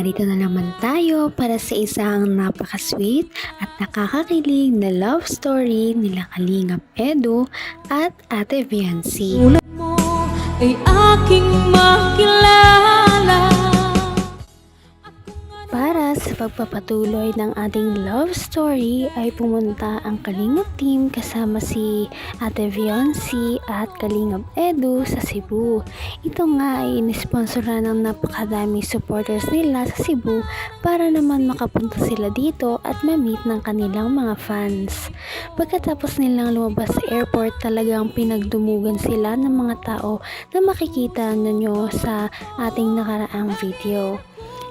narito na naman tayo para sa isang napaka-sweet at nakakakilig na love story nila Kalingap Edu at Ate Viancy. Tulad mo ay aking makilala. Para sa pagpapatuloy ng ating love story ay pumunta ang Kalingap team kasama si Ate Viancy at Kalingap Edu sa Cebu. Ito nga ay inisponsora ng napakadaming supporters nila sa Cebu para naman makapunta sila dito at ma-meet ng kanilang mga fans. Pagkatapos nilang lumabas sa airport, talagang pinagdumugan sila ng mga tao na makikita ninyo sa ating nakaraang video.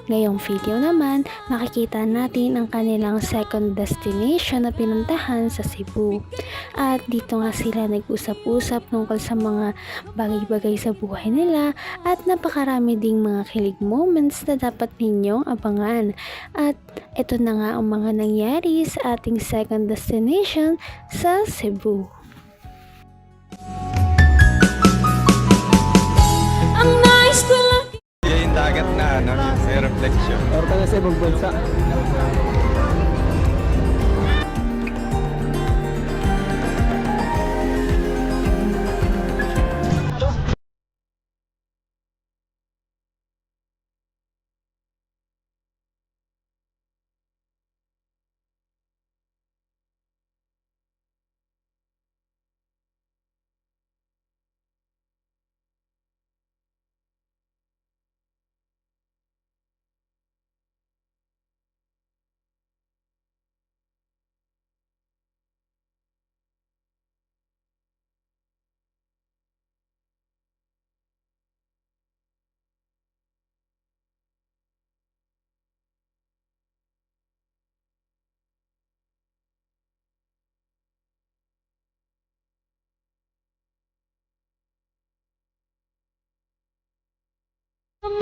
Ngayong video naman, makikita natin ang kanilang second destination na pinuntahan sa Cebu. At dito nga sila nag-usap-usap tungkol sa mga bagay-bagay sa buhay nila at napakarami ding mga kilig moments na dapat ninyong abangan. At ito na nga ang mga nangyari sa ating second destination sa Cebu. Ang nais ko lang Yung dagat na may reflection. Or ka na sa ibang bansa.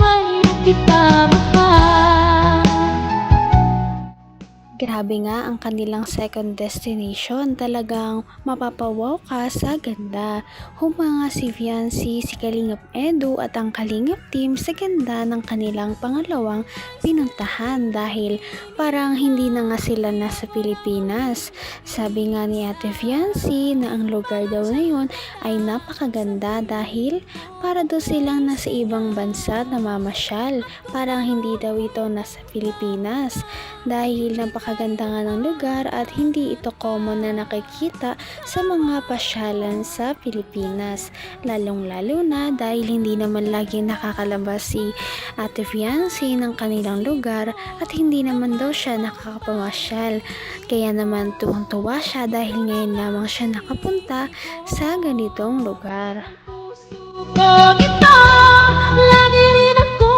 mahirap kita mahal. Grabe nga ang kanilang second destination. Talagang mapapawaw ka sa ganda. Humanga si Viancy, si Kalingap Edu at ang Kalingap team sa ganda ng kanilang pangalawang pinuntahan dahil parang hindi na nga sila nasa Pilipinas. Sabi nga ni Ate Viancy na ang lugar daw na yun ay napakaganda dahil para daw silang nasa ibang bansa na mamasyal. Parang hindi daw ito nasa Pilipinas dahil napakaganda nga ng lugar at hindi ito common na nakikita sa mga pasyalan sa Pilipinas. Lalong-lalo na dahil hindi naman lagi nakakalabas si Ate Viancy ng kanilang lugar at hindi naman daw siya nakakapamasyal. Kaya naman tuwang-tuwa siya dahil ngayon lamang siya nakapunta sa ganitong lugar. Kung ito, lagi rin ako.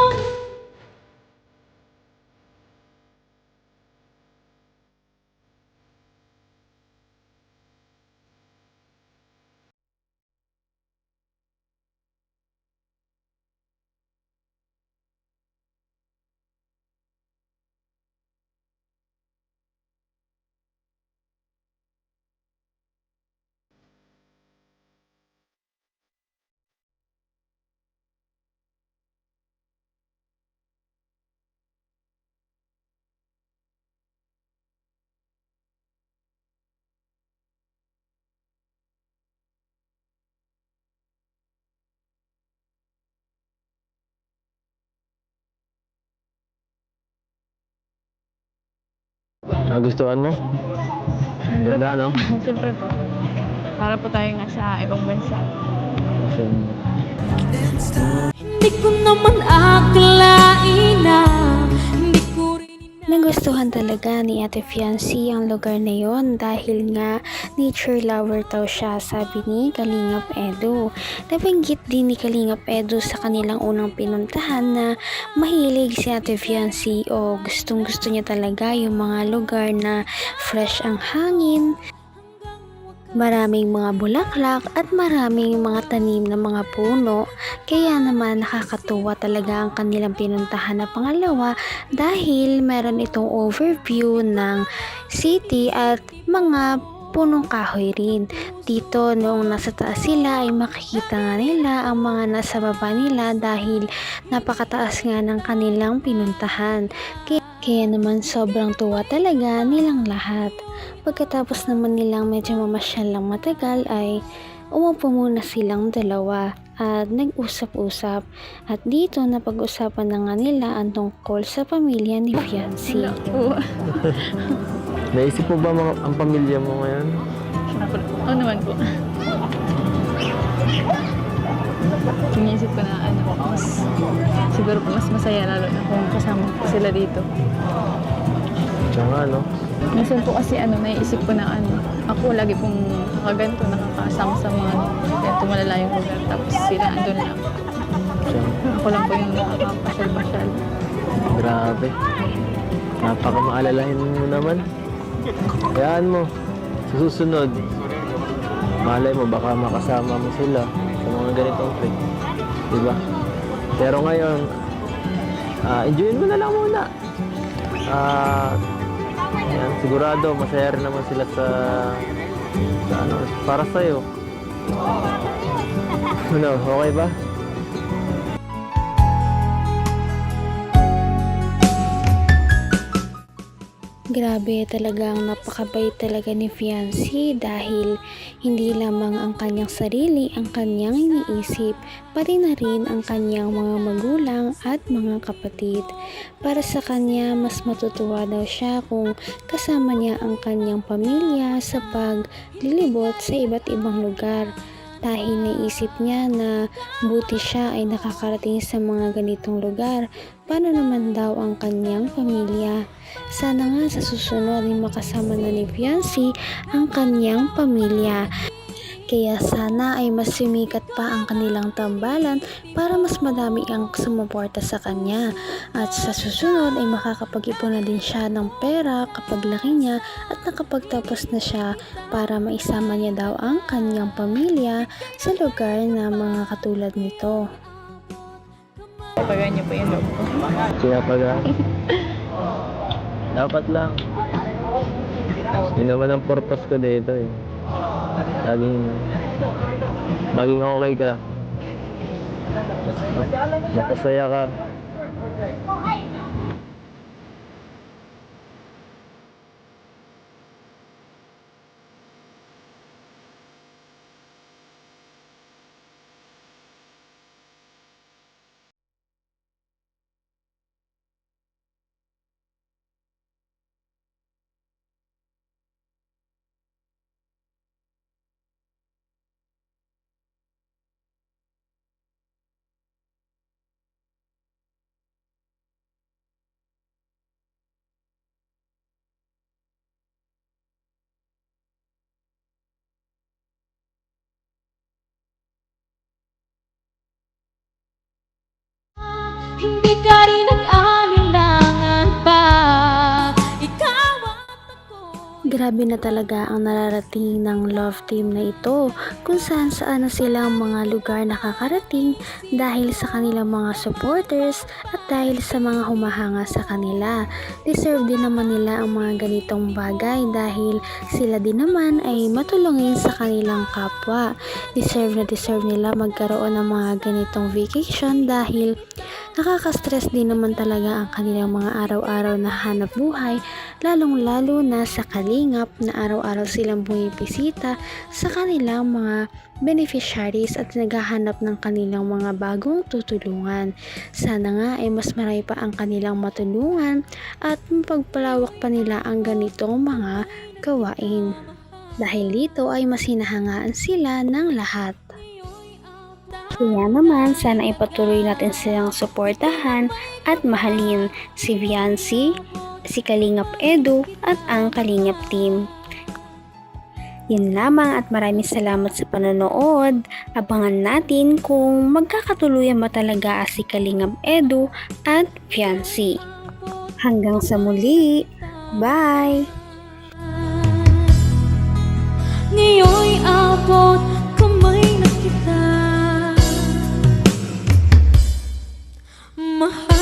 Nagustuhan mo? Ganda, no? Siyempre po. Para po tayo nga sa ibang bansa. Hindi ko naman akalain na hindi ko rin Nagustuhan talaga ni Ate Viancy ang lugar na yon dahil nga nature lover daw siya, sabi ni Kalingap Edu. Nabanggit din ni Kalingap Edu sa kanilang unang pinuntahan na mahilig si Ate Viancy o gustong gusto niya talaga yung mga lugar na fresh ang hangin, maraming mga bulaklak at maraming mga tanim na mga puno. Kaya naman nakakatuwa talaga ang kanilang pinuntahan na pangalawa dahil meron itong overview ng city at mga punong kahoy rin. Dito noong nasa taas sila ay makikita nga nila ang mga nasa baba nila dahil napakataas nga ng kanilang pinuntahan. Kaya naman sobrang tuwa talaga nilang lahat. Pagkatapos naman nilang medyo mamasyal lang matagal ay umupo muna silang dalawa at nag-usap-usap. At dito napag-usapan na nga nila ang tungkol sa pamilya ni Fiancé. Oo. Naisip mo ba ang pamilya mo ngayon? Oo naman po. Iniisip ko na siguro po mas masaya lalo na kung kasama ko sila dito. Siya nga, no? Minsan po kasi naiisip ko na ako lagi pong nakaganto, nakakasama sa mga ganito malalayong lugar. Tapos sila andun lang. Siya. Ako lang po yung nakakapasyal-pasyal. Grabe. Napakamaalalahin mo naman. Hayaan mo. Sa susunod, malay mo, baka makasama mo sila sa mga ganitong trip. Diba? Pero ngayon, enjoyin mo na lang muna. Yan, sigurado, masaya rin naman sila sa para sa'yo. Ano, okay ba? Grabe talagang napakabait talaga ni Fiancé dahil hindi lamang ang kanyang sarili ang kanyang iniisip, pati na rin ang kanyang mga magulang at mga kapatid. Para sa kanya, mas matutuwa daw siya kung kasama niya ang kanyang pamilya sa paglilibot sa iba't ibang lugar. Dahil naisip niya na buti siya ay nakakarating sa mga ganitong lugar, paano naman daw ang kanyang pamilya? Sana nga sa susunod ay makasama na ni Fiancé ang kanyang pamilya. Kaya sana ay mas sumikat pa ang kanilang tambalan para mas madami ang sumuporta sa kanya. At sa susunod ay makakapag-ipon na din siya ng pera kapag laki niya at nakapagtapos na siya para maisama niya daw ang kanyang pamilya sa lugar na mga katulad nito. Papagaan niyo po yung loob ko. Kaya pala. Dapat lang. Yun naman ang purpose ko dito eh. Maging okay ka. Masaya ka. Hindi ka rin nag-alinlangan pa. Ikaw at ako. Grabe na talaga ang nararating ng love team na ito kung saan na silang mga lugar nakakarating dahil sa kanilang mga supporters at dahil sa mga humahanga sa kanila. Deserve din naman nila ang mga ganitong bagay dahil sila din naman ay matulungin sa kanilang kapwa. Deserve nila magkaroon ng mga ganitong vacation dahil nakaka-stress din naman talaga ang kanilang mga araw-araw na hanap buhay, lalong-lalo na sa kalingap na araw-araw silang bumibisita sa kanilang mga beneficiaries at naghahanap ng kanilang mga bagong tutulungan. Sana nga ay mas marami pa ang kanilang matulungan at mapagpalawak pa nila ang ganitong mga gawain. Dahil dito ay mas hinahangaan sila ng lahat. Kaya naman, sana ipatuloy natin silang suportahan at mahalin si Fiancé, si Kalingap Edu at ang Kalingap team. Yun lamang at maraming salamat sa panonood. Abangan natin kung magkakatuluyan ba talaga si Kalingap Edu at Fiancé. Hanggang sa muli. Bye! Ngayon'y abot kamay na kita. Mahal